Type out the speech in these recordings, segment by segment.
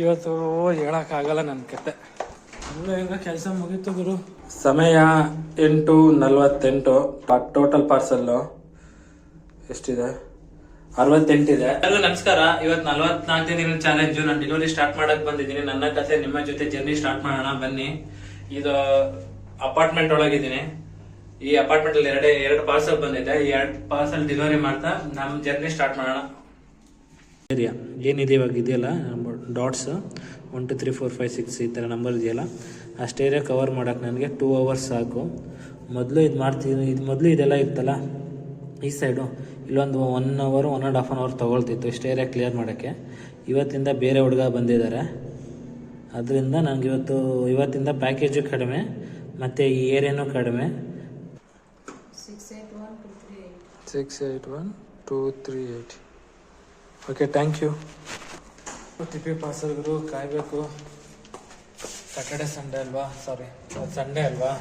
ಇವತ್ತು ಹೇಳಕ್ಕಾಗಲ್ಲ ನನ್ನ ಕತೆ. ಹೆಂಗ ಕೆಲಸ ಮುಗೀತು ಗುರು. ಸಮಯ 8:48. ಟೋಟಲ್ ಪಾರ್ಸಲ್ಲು ಎಷ್ಟಿದೆ? 68 ಇದೆ. ನಮಸ್ಕಾರ. ಇವತ್ತು 44 ದಿನ ಚಾಲೆಂಜ್. ನಾನು ಡೆಲಿವರಿ ಸ್ಟಾರ್ಟ್ ಮಾಡಕ್ ಬಂದಿದ್ದೀನಿ. ನನ್ನ ಕತೆ ನಿಮ್ಮ ಜೊತೆ ಜರ್ನಿ ಸ್ಟಾರ್ಟ್ ಮಾಡೋಣ ಬನ್ನಿ. ಇದು ಅಪಾರ್ಟ್ಮೆಂಟ್ ಒಳಗಿದ್ದೀನಿ. ಈ ಅಪಾರ್ಟ್ಮೆಂಟ್ ಅಲ್ಲಿ ಎರಡು ಪಾರ್ಸಲ್ ಬಂದಿದೆ. ಈ 2 ಪಾರ್ಸಲ್ ಡೆಲಿವರಿ ಮಾಡ್ತಾ ನಮ್ಮ ಜರ್ನಿ ಸ್ಟಾರ್ಟ್ ಮಾಡೋಣ. ಏರಿಯಾ ಏನಿದೆ ಇವಾಗ ಇದೆಯಲ್ಲ ಡಾಟ್ಸ್ 1 2 3 4 5 6 ಈ ಥರ ನಂಬರ್ ಇದೆಯಲ್ಲ, ಅಷ್ಟು ಏರಿಯಾ ಕವರ್ ಮಾಡೋಕ್ಕೆ ನನಗೆ 2 hours ಸಾಕು. ಮೊದಲು ಇದು ಮಾಡ್ತೀನಿ. ಮೊದಲು ಇದೆಲ್ಲ ಇತ್ತಲ್ಲ ಈ ಸೈಡು, ಇಲ್ಲೊಂದು 1 hour 1.5 hour ತೊಗೊಳ್ತಿತ್ತು ಇಷ್ಟು ಏರಿಯಾ ಕ್ಲಿಯರ್ ಮಾಡೋಕ್ಕೆ. ಇವತ್ತಿಂದ ಬೇರೆ ಹುಡುಗ ಬಂದಿದ್ದಾರೆ. ಅದರಿಂದ ನನಗೆ ಇವತ್ತಿಂದ ಪ್ಯಾಕೇಜು ಕಡಿಮೆ ಮತ್ತು ಈ ಏರಿಯಾನೂ ಕಡಿಮೆ. 681-238. Okay, thank you. ಟಿಪಿ ಪಾರ್ಸಲ್ಗಳು ಕಾಯಬೇಕು. ಸ್ಯಾಟರ್ಡೆ ಸಂಡೇ ಅಲ್ವಾ, ಸಂಡೇ ಅಲ್ವಾ,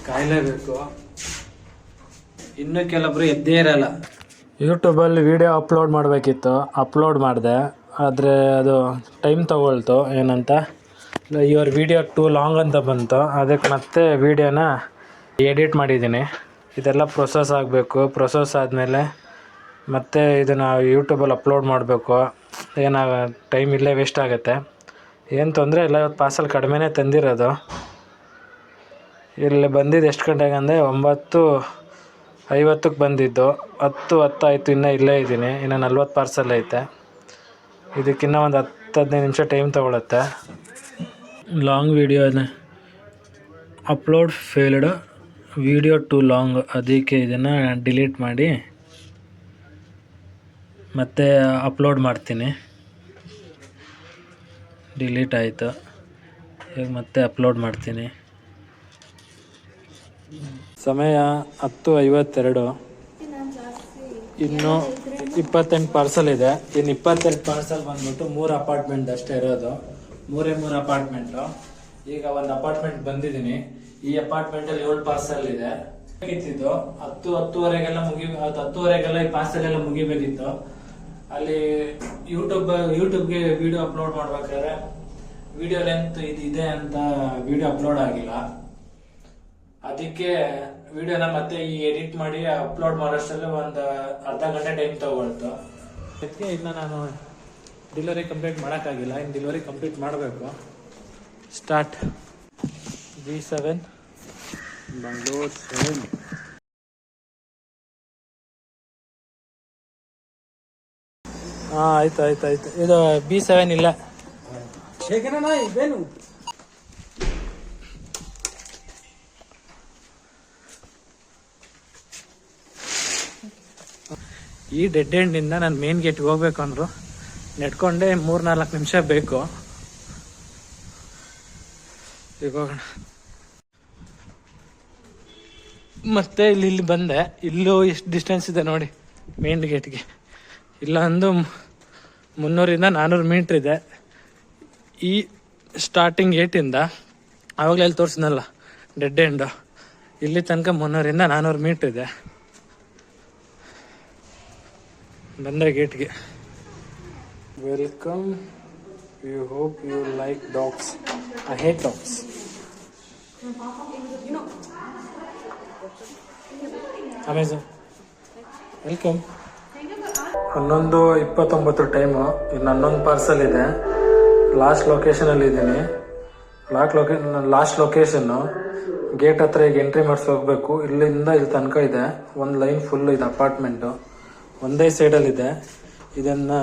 ಕಾಯಲೇಬೇಕು. ಇನ್ನು ಕೆಲವೊಬ್ರು ಎದ್ದೇ ಇರಲ್ಲ. ಯೂಟ್ಯೂಬಲ್ಲಿ ವಿಡಿಯೋ ಅಪ್ಲೋಡ್ ಮಾಡಬೇಕಿತ್ತು, ಅಪ್ಲೋಡ್ ಮಾಡಿದೆ. ಆದರೆ ಅದು ಟೈಮ್ ತೊಗೊಳ್ತು. ಏನಂತ ಯುವರ್ ವಿಡಿಯೋ ಟೂ ಲಾಂಗ್ ಅಂತ ಬಂತು. ಅದಕ್ಕೆ ಮತ್ತೆ ವಿಡಿಯೋನ ಎಡಿಟ್ ಮಾಡಿದ್ದೀನಿ. ಇದೆಲ್ಲ ಪ್ರೊಸೆಸ್ ಆಗಬೇಕು. ಪ್ರೊಸೆಸ್ ಆದಮೇಲೆ ಮತ್ತು ಇದನ್ನು ಯೂಟ್ಯೂಬಲ್ಲಿ ಅಪ್ಲೋಡ್ ಮಾಡಬೇಕು. ಟೈಮ್ ಇಲ್ಲೇ ವೇಸ್ಟ್ ಆಗುತ್ತೆ. ಏನು ತೊಂದರೆ ಇಲ್ಲ. ಇವತ್ತು ಪಾರ್ಸಲ್ ಕಡಿಮೆನೇ ತಂದಿರೋದು. ಇಲ್ಲಿ ಬಂದಿದ್ದು ಎಷ್ಟು ಗಂಟೆಗೆ ಅಂದರೆ 9:50 ಬಂದಿದ್ದು. 10 ಆಯಿತು. ಇನ್ನೂ ಇಲ್ಲೇ ಇದ್ದೀನಿ. ಇನ್ನು 40 ಪಾರ್ಸಲ್ ಐತೆ. ಇದಕ್ಕಿನ್ನ ಒಂದು 10-15 ನಿಮಿಷ ಟೈಮ್ ತೊಗೊಳುತ್ತೆ. Long video upload failed, video too long. ಅದಕ್ಕೆ ಇದನ್ನು ಡಿಲೀಟ್ ಮಾಡಿ ಮತ್ತೆ ಅಪ್ಲೋಡ್ ಮಾಡ್ತೀನಿ. ಡಿಲೀಟ್ ಆಯಿತು. ಈಗ ಮತ್ತೆ ಅಪ್ಲೋಡ್ ಮಾಡ್ತೀನಿ. ಸಮಯ 10:52. ಇನ್ನು 28 ಪಾರ್ಸಲ್ ಇದೆ. ಇನ್ನು 28 ಪಾರ್ಸಲ್ ಬಂದ್ಬಿಟ್ಟು 3 ಅಪಾರ್ಟ್ಮೆಂಟ್ ಅಷ್ಟೇ ಇರೋದು. 3 ಅಪಾರ್ಟ್ಮೆಂಟು. ಈಗ ಒಂದು ಅಪಾರ್ಟ್ಮೆಂಟ್ ಬಂದಿದ್ದೀನಿ. ಈ ಅಪಾರ್ಟ್ಮೆಂಟಲ್ಲಿ 7 ಪಾರ್ಸಲ್ ಇದೆ. ಇತ್ತಿದ್ದು 10-10:30ಗೆಲ್ಲ 10:30ಗೆಲ್ಲ ಈ ಪಾರ್ಸಲ್ ಎಲ್ಲ ಮುಗಿಬೇಕಿತ್ತು. ಅಲ್ಲಿ ಯೂಟ್ಯೂಬ್ಗೆ ವಿಡಿಯೋ ಅಪ್ಲೋಡ್ ಮಾಡ್ಬೇಕಾದ್ರೆ ವಿಡಿಯೋ ಲೆಂತ್ ಇದೆ ಅಂತ ವಿಡಿಯೋ ಅಪ್ಲೋಡ್ ಆಗಿಲ್ಲ. ಅದಕ್ಕೆ ವಿಡಿಯೋನ ಮತ್ತೆ ಈ ಎಡಿಟ್ ಮಾಡಿ ಅಪ್ಲೋಡ್ ಮಾಡೋಷ್ಟರಲ್ಲಿ ಒಂದು ಅರ್ಧ ಗಂಟೆ ಟೈಮ್ ತಗೊಳ್ತು. ಅದಕ್ಕೆ ಇನ್ನು ನಾನು ಡೆಲಿವರಿ ಕಂಪ್ಲೀಟ್ ಮಾಡೋಕ್ಕಾಗಿಲ್ಲ. ಇನ್ನು ಡೆಲಿವರಿ ಕಂಪ್ಲೀಟ್ ಮಾಡಬೇಕು. ಸ್ಟಾರ್ಟ್. B7 ಬೆಂಗಳೂರು 7. ಆಯ್ತು. ಇದು B7 ಇಲ್ಲ. ಈ ಡೆಡ್ ಎಂಡಿಂದ ನಾನು ಮೇನ್ ಗೇಟ್ಗೆ ಹೋಗ್ಬೇಕು ಅಂದ್ರು ನೆಡ್ಕೊಂಡೆ 3-4 ನಿಮಿಷ ಬೇಕು. ಈಗ ಹೋಗೋಣ. ಮತ್ತೆ ಇಲ್ಲಿ ಬಂದೆ. ಇಲ್ಲೂ ಎಷ್ಟು ಡಿಸ್ಟೆನ್ಸ್ ಇದೆ ನೋಡಿ ಮೇನ್ ಗೇಟ್ಗೆ. ಇಲ್ಲೊಂದು 300-400 ಮೀಟ್ರ್ ಇದೆ. ಈ ಸ್ಟಾರ್ಟಿಂಗ್ ಗೇಟಿಂದ ಆವಾಗಲೇ ಅಲ್ಲಿ ತೋರಿಸಿದ್ನಲ್ಲ ಡೆಡ್ ಎಂಡು, ಇಲ್ಲಿ ತನಕ 300-400 ಮೀಟ್ರ್ ಇದೆ. ಬಂದೆ ಗೇಟ್ಗೆ. Welcome. You hope you like dogs. I hate dogs. Amazon. Welcome. 11:29 time. ಇನ್ನು 11 ಪಾರ್ಸಲ್ ಇದೆ. ಲಾಸ್ಟ್ ಲೊಕೇಶನಲ್ಲಿ ಇದ್ದೀನಿ. ಲಾಸ್ಟ್ ಲೊಕೇಶನ್ನು ಗೇಟ್ ಹತ್ರ ಈಗ ಎಂಟ್ರಿ ಮಾಡಿಸಿ ಹೋಗಬೇಕು. ಇಲ್ಲಿಂದ ಇಲ್ಲಿ ತನಕ ಇದೆ. ಒಂದು ಲೈನ್ ಫುಲ್ ಇದೆ. ಅಪಾರ್ಟ್ಮೆಂಟು ಒಂದೇ ಸೈಡಲ್ಲಿದೆ. ಇದನ್ನು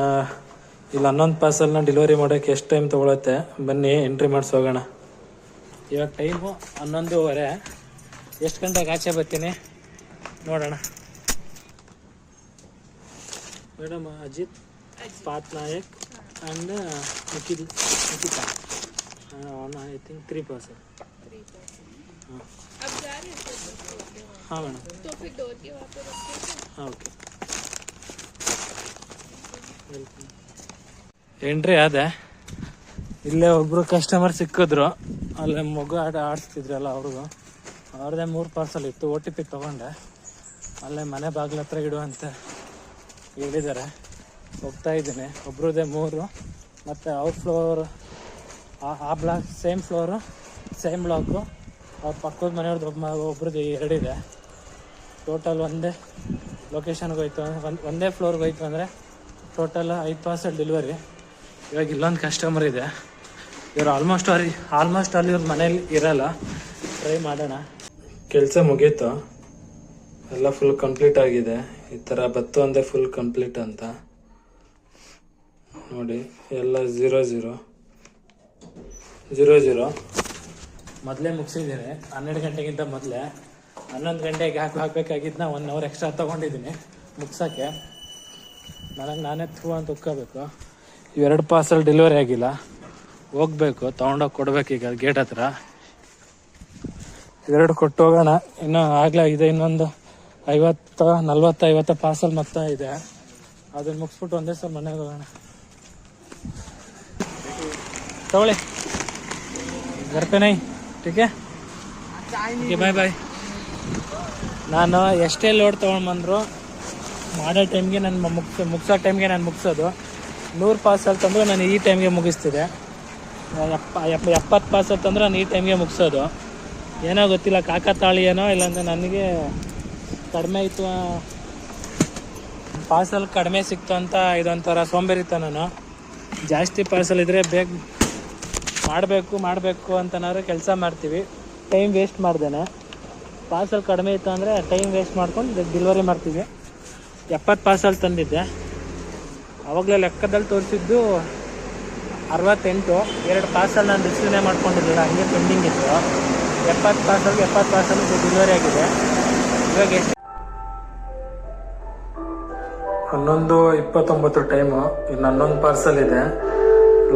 ಇಲ್ಲಿ 11 ಪಾರ್ಸಲ್ನ ಡೆಲಿವರಿ ಮಾಡೋಕ್ಕೆ ಎಷ್ಟು ಟೈಮ್ ತೊಗೊಳುತ್ತೆ ಬನ್ನಿ ಎಂಟ್ರಿ ಮಾಡಿಸಿ ಹೋಗೋಣ. ಇವಾಗ ಟೈಮು 11:30. ಎಷ್ಟು ಗಂಟೆಗೆ ಆಚೆ ಬರ್ತೀನಿ ನೋಡೋಣ. Madam Ajit Patnaik and Nikita. I think 3 person. हाँ मैडम. तो फिर डोर के वहाँ पे रखिए. हाँ ओके. ಎಂಟ್ರಿ ಆದೆ. ಇಲ್ಲೇ ಒಬ್ಬರು ಕಸ್ಟಮರ್ ಸಿಕ್ಕಿದ್ರು. ಅಲ್ಲೇ ಮಗು ಆಡಿಸ್ತಿದ್ರಲ್ಲ ಅವ್ರದ್ದೇ 3 ಪಾರ್ಸಲ್ ಇತ್ತು. OTP ತೊಗೊಂಡೆ. ಅಲ್ಲೇ ಮನೆ ಬಾಗಿಲ ಹತ್ರ ಇಡು ಅಂತ ಹೇಳಿದ್ದಾರೆ. ಹೋಗ್ತಾ ಇದ್ದೀನಿ. ಒಬ್ರದ್ದೇ 3, ಮತ್ತು ಔಟ್ ಫ್ಲೋರ್ ಆ block same floor same block. ಅವ್ರ ಪಕ್ಕದ ಮನೆಯವ್ರದ್ದು ಒಬ್ರದ್ದು 2 ಇದೆ. ಟೋಟಲ್ ಒಂದೇ ಲೊಕೇಶನ್ಗೆ ಹೋಯ್ತು ಒಂದೇ ಫ್ಲೋರ್ಗೆ ಹೋಯ್ತು ಅಂದರೆ ಟೋಟಲ್ 5 ಪಾರ್ಸೆಲ್ ಡೆಲಿವರಿ. ಇವಾಗ ಇಲ್ಲೊಂದು ಕಸ್ಟಮರ್ ಇದೆ, ಇವರು ಆಲ್ಮೋಸ್ಟ್ ಅಲ್ಲಿ ಇವ್ರ ಮನೇಲಿ ಇರಲ್ಲ. ಟ್ರೈ ಮಾಡೋಣ. ಕೆಲಸ ಮುಗೀತು, ಎಲ್ಲ ಫುಲ್ ಕಂಪ್ಲೀಟ್ ಆಗಿದೆ. ಈ ಥರ ಬತ್ತು ಅಂದೆ ಫುಲ್ ಕಂಪ್ಲೀಟ್ ಅಂತ ನೋಡಿ. ಎಲ್ಲ 0-0 ಮೊದಲೇ ಮುಗಿಸಿದ್ದೀನಿ. 12 ಗಂಟೆಗಿಂತ ಮೊದಲೇ 11 ಗಂಟೆಗೆ ಹಾಕಬೇಕಾಗಿದ್ದನ್ನ 1 ಅವರ್ ಎಕ್ಸ್ಟ್ರಾ ತೊಗೊಂಡಿದ್ದೀನಿ ಮುಗ್ಸೋಕ್ಕೆ. ನಾನೇ ಅಂತ ಉಕ್ಕೋಬೇಕು. ಇವೆರಡು ಪಾರ್ಸಲ್ ಡೆಲಿವರಿ ಆಗಿಲ್ಲ, ಹೋಗ್ಬೇಕು ತೊಗೊಂಡೋಗಿ ಕೊಡ್ಬೇಕು ಈಗ ಗೇಟ್ ಹತ್ರ. ಇವೆರಡು ಕೊಟ್ಟು ಹೋಗೋಣ. ಇನ್ನೂ ಆಗಲೇ ಇದೆ, ಇನ್ನೊಂದು 40-50 ಪಾರ್ಸಲ್ ಮೊತ್ತ ಇದೆ. ಅದನ್ನ ಮುಗಿಸ್ಬಿಟ್ಟು ಒಂದೇ ಸಲ ಮನೆಗೆ ಹೋಗೋಣ. ತಗೊಳ್ಳಿ ಗರ್ಪೆನೈ ಟೀಕೆ ಬಾಯ್. ನಾನು ಎಷ್ಟೇ ಲೋಡ್ ತೊಗೊಂಡ್ಬಂದ್ರು ಮಾಡೋ ಟೈಮ್ಗೆ ನಾನು ಮುಗಿಸೋ ಟೈಮ್ಗೆ ನಾನು ಮುಗಿಸೋದು. 100 ಪಾರ್ಸಲ್ ತಂದರೆ ನಾನು ಈ ಟೈಮ್ಗೆ ಮುಗಿಸ್ತಿದ್ದೆ. 70 ಪಾರ್ಸಲ್ ತಂದರೆ ನಾನು ಈ ಟೈಮ್ಗೆ ಮುಗಿಸೋದು. ಏನೋ ಗೊತ್ತಿಲ್ಲ, ಕಾಕತಾಳಿ ಏನೋ, ಇಲ್ಲಾಂದರೆ ನನಗೆ ಕಡಿಮೆ ಇತ್ತು, ಪಾರ್ಸಲ್ ಕಡಿಮೆ ಸಿಕ್ತು ಅಂತ ಇದೊಂಥರ ಸೋಂಬೇರಿತನ. ಜಾಸ್ತಿ ಪಾರ್ಸಲ್ ಇದ್ದರೆ ಬೇಗ ಮಾಡಬೇಕು ಅಂತನಾದ್ರು ಕೆಲಸ ಮಾಡ್ತೀವಿ, ಟೈಮ್ ವೇಸ್ಟ್ ಮಾಡ್ದೇನೆ. ಪಾರ್ಸಲ್ ಕಡಿಮೆ ಇತ್ತು ಅಂದರೆ ಟೈಮ್ ವೇಸ್ಟ್ ಮಾಡ್ಕೊಂಡು ಡೆಲಿವರಿ ಮಾಡ್ತೀವಿ. 70 ಪಾರ್ಸಲ್ ತಂದಿದ್ದೆ, ಆವಾಗಲೇ ಲೆಕ್ಕದಲ್ಲಿ ತೋರಿಸಿದ್ದು 68. 2 ಪಾರ್ಸಲ್ ನಾನು ರಿಸೀವ್ನೇ ಮಾಡ್ಕೊಂಡಿದ್ದಿಲ್ಲ, ಹಂಗೆ ಪೆಂಡಿಂಗ್ ಇತ್ತು. 70 ಪಾರ್ಸಲ್ ಡೆಲಿವರಿ ಆಗಿದೆ. ಇವಾಗ ಎಷ್ಟು 11:29 ಟೈಮು. ಇನ್ನು 11 ಪಾರ್ಸಲ್ ಇದೆ.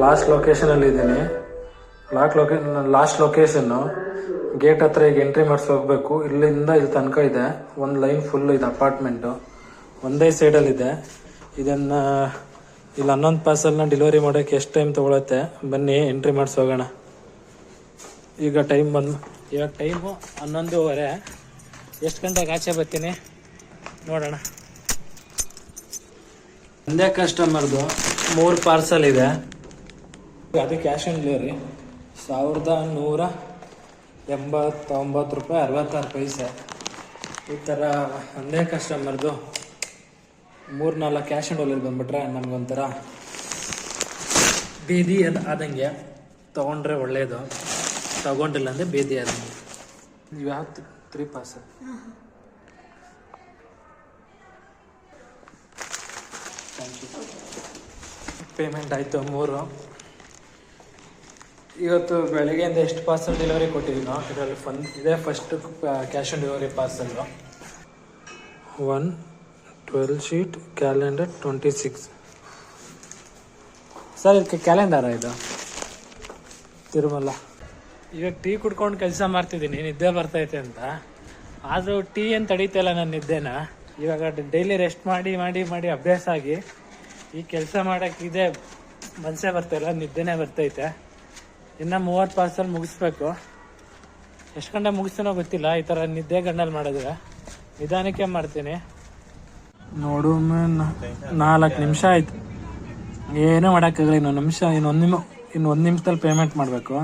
ಲಾಸ್ಟ್ ಲೊಕೇಶನಲ್ಲಿ ಇದ್ದೀನಿ. ಲಾಸ್ಟ್ ಲೊಕೇಶನ್ನು ಗೇಟ್ ಹತ್ರ ಈಗ ಎಂಟ್ರಿ ಮಾಡಿಸಿ ಹೋಗಬೇಕು. ಇಲ್ಲಿಂದ ಇಲ್ಲಿ ತನಕ ಇದೆ, ಒಂದು ಲೈನ್ ಫುಲ್ ಇದೆ. ಅಪಾರ್ಟ್ಮೆಂಟು ಒಂದೇ ಸೈಡಲ್ಲಿದೆ. ಇದನ್ನು ಇಲ್ಲಿ 11 ಪಾರ್ಸಲ್ನ ಡೆಲಿವರಿ ಮಾಡೋಕ್ಕೆ ಎಷ್ಟು ಟೈಮ್ ತೊಗೊಳುತ್ತೆ ಬನ್ನಿ ಎಂಟ್ರಿ ಮಾಡಿಸಿ ಹೋಗೋಣ. ಈಗ ಟೈಮು 11:30. ಎಷ್ಟು ಗಂಟೆಗೆ ಆಚೆ ಬರ್ತೀನಿ ನೋಡೋಣ. ಒಂದೇ ಕಸ್ಟಮರ್ದು 3 ಪಾರ್ಸಲ್ ಇದೆ. ಅದು ಕ್ಯಾಶ್ ಆನ್ ಡೆಲಿವರಿ 1189 ರೂಪಾಯಿ 66 ಪೈಸೆ. ಈ ಥರ ಒಂದೇ ಕಸ್ಟಮರ್ದು 3-4 ಕ್ಯಾಶ್ ಆನ್ ಡೆಲಿವರಿ ಬಂದುಬಿಟ್ರೆ ನಮಗೊಂಥರ ಬೇದಿ ಆದಂಗೆ. ತೊಗೊಂಡ್ರೆ ಒಳ್ಳೆಯದು, ತಗೊಂಡಿಲ್ಲ ಅಂದರೆ ಬೇದಿ ಆದಂಗೆ. ನೀವು ಯಾವ 3 ಪಾರ್ಸಲ್ ಥ್ಯಾಂಕ್ ಯು. ಪೇಮೆಂಟ್ ಆಯಿತು 3. ಇವತ್ತು ಬೆಳಗ್ಗೆಯಿಂದ ಎಷ್ಟು ಪಾರ್ಸಲ್ ಡೆಲಿವರಿ ಕೊಟ್ಟಿದ್ದೀನೋ ಇದರಲ್ಲಿ ಇದೇ first cash on delivery parcel. 1 12 sheet calendar 26. Sir ಇದಕ್ಕೆ ಕ್ಯಾಲೆಂಡರ ಇದು ತಿರುಮಲ. ಇವಾಗ ಟೀ ಕುಡ್ಕೊಂಡು ಕೆಲಸ ಮಾಡ್ತಿದ್ದೀನಿ, ನಿದ್ದೆ ಬರ್ತೈತೆ ಅಂತ. ಆದರೂ ಟೀ ಏನು ತಡೀತಿಲ್ಲ ನನ್ನ ನಿದ್ದೆನ. ಇವಾಗ ಡೈಲಿ ರೆಸ್ಟ್ ಮಾಡಿ ಅಭ್ಯಾಸ ಆಗಿ ಈ ಕೆಲಸ ಮಾಡೋಕ್ಕೆ ಇದೇ ಮನಸ್ಸೇ ಬರ್ತಾಯಿಲ್ಲ, ನಿದ್ದೆನೇ ಬರ್ತೈತೆ. ಇನ್ನು 30 ಪಾರ್ಸಲ್ ಮುಗಿಸ್ಬೇಕು. ಎಷ್ಟು ಗಂಟೆ ಮುಗಿಸ್ತೀನೋ ಗೊತ್ತಿಲ್ಲ. ಈ ಥರ ನಿದ್ದೆ ಗಂಡಲ್ಲಿ ಮಾಡಿದ್ರೆ ನಿಧಾನಕ್ಕೆ ಮಾಡ್ತೀನಿ. ನೋಡು 4 ನಿಮಿಷ ಆಯಿತು, ಏನೂ ಮಾಡೋಕ್ಕಾಗಲ್ಲ. ಇನ್ನೊಂದು ನಿಮಿಷದಲ್ಲಿ ಪೇಮೆಂಟ್ ಮಾಡಬೇಕು,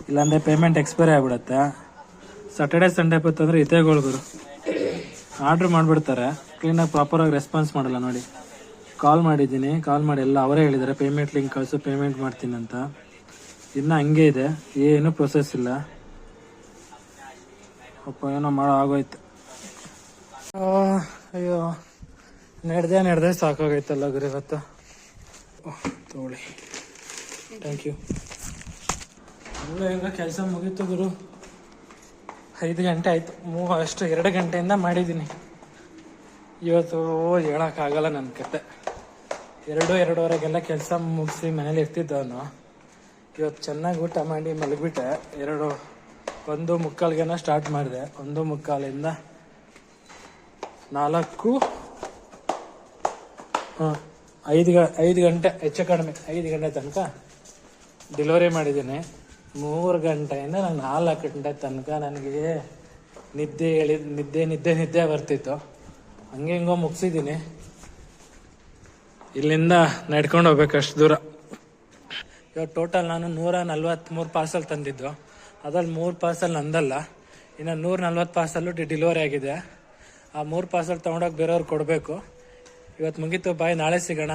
ಇಲ್ಲಾಂದರೆ ಪೇಮೆಂಟ್ ಎಕ್ಸ್ಪೈರಿ ಆಗಿಬಿಡುತ್ತೆ. ಸ್ಯಾಟರ್ಡೆ ಸಂಡೇ ಬರ್ತಂದರೆ ಇತೆಗೊಳ್ಗುರು ಆರ್ಡ್ರ್ ಮಾಡಿಬಿಡ್ತಾರೆ, ಕ್ಲೀನಾಗಿ ಪ್ರಾಪರಾಗಿ ರೆಸ್ಪಾನ್ಸ್ ಮಾಡಲ್ಲ. ನೋಡಿ ಕಾಲ್ ಮಾಡಿದ್ದೀನಿ, ಕಾಲ್ ಮಾಡಿ ಎಲ್ಲ ಅವರೇ ಹೇಳಿದ್ದಾರೆ ಪೇಮೆಂಟ್ ಲಿಂಕ್ ಕಳಿಸು, ಪೇಮೆಂಟ್ ಮಾಡ್ತೀನಿ ಅಂತ. ಇನ್ನೂ ಹಂಗೆ ಇದೆ, ಏನು ಪ್ರೊಸೆಸ್ ಇಲ್ಲ. ಅಪ್ಪ ಏನೋ ಮಾಡೋ ಆಗೋಯ್ತು. ಅಯ್ಯೋ ನಡೆದೇ ಸಾಕಾಗೈತಲ್ಲ ಗುರು ಇವತ್ತು. ತಗೊಳ್ಳಿ, ಥ್ಯಾಂಕ್ ಯು. ಈಗ ಕೆಲಸ ಮುಗೀತು ಗುರು. 5 ಗಂಟೆ ಆಯಿತು, ಅಷ್ಟು 2 ಗಂಟೆಯಿಂದ ಮಾಡಿದ್ದೀನಿ. ಇವತ್ತು ಹೇಳೋಕ್ಕಾಗಲ್ಲ ನನ್ನ ಕತೆ. 2-2:30ಗೆಲ್ಲ ಕೆಲಸ ಮುಗಿಸಿ ಮನೇಲಿ ಇರ್ತಿದ್ದವನು. ಇವತ್ತು ಚೆನ್ನಾಗಿ ಊಟ ಮಾಡಿ ಮಲಗಿಬಿಟ್ಟೆ. 1:45 ಸ್ಟಾರ್ಟ್ ಮಾಡಿದೆ. 1:45 4 5 ಗಂಟೆ ಹೆಚ್ಚು ಕಡಿಮೆ 5 ಗಂಟೆ ತನಕ ಡೆಲಿವರಿ ಮಾಡಿದ್ದೀನಿ. 3 ಗಂಟೆಯಿಂದ ನಾನು 4 ಗಂಟೆ ತನಕ ನನಗೆ ನಿದ್ದೆ ಬರ್ತಿತ್ತು. ಹಂಗೆ ಮುಗಿಸಿದ್ದೀನಿ. ಇಲ್ಲಿಂದ ನಡ್ಕೊಂಡು ಹೋಗ್ಬೇಕು ಅಷ್ಟು ದೂರ. ಇವತ್ತು ಟೋಟಲ್ ನಾನು 143 ಪಾರ್ಸಲ್ ತಂದಿದ್ದು. ಅದ್ರಲ್ಲಿ 3 ಪಾರ್ಸಲ್ ನಂದಲ್ಲ, ಇನ್ನು 140 ಪಾರ್ಸಲ್ಲು ಡೆಲಿವರಿ ಆಗಿದೆ. ಆ 3 ಪಾರ್ಸಲ್ ತೊಗೊಂಡೋಗಿ ಬೇರೆಯವ್ರಿಗೆ ಕೊಡಬೇಕು. ಇವತ್ತು ಮುಗೀತು, ಬಾಯ್, ನಾಳೆ ಸಿಗೋಣ.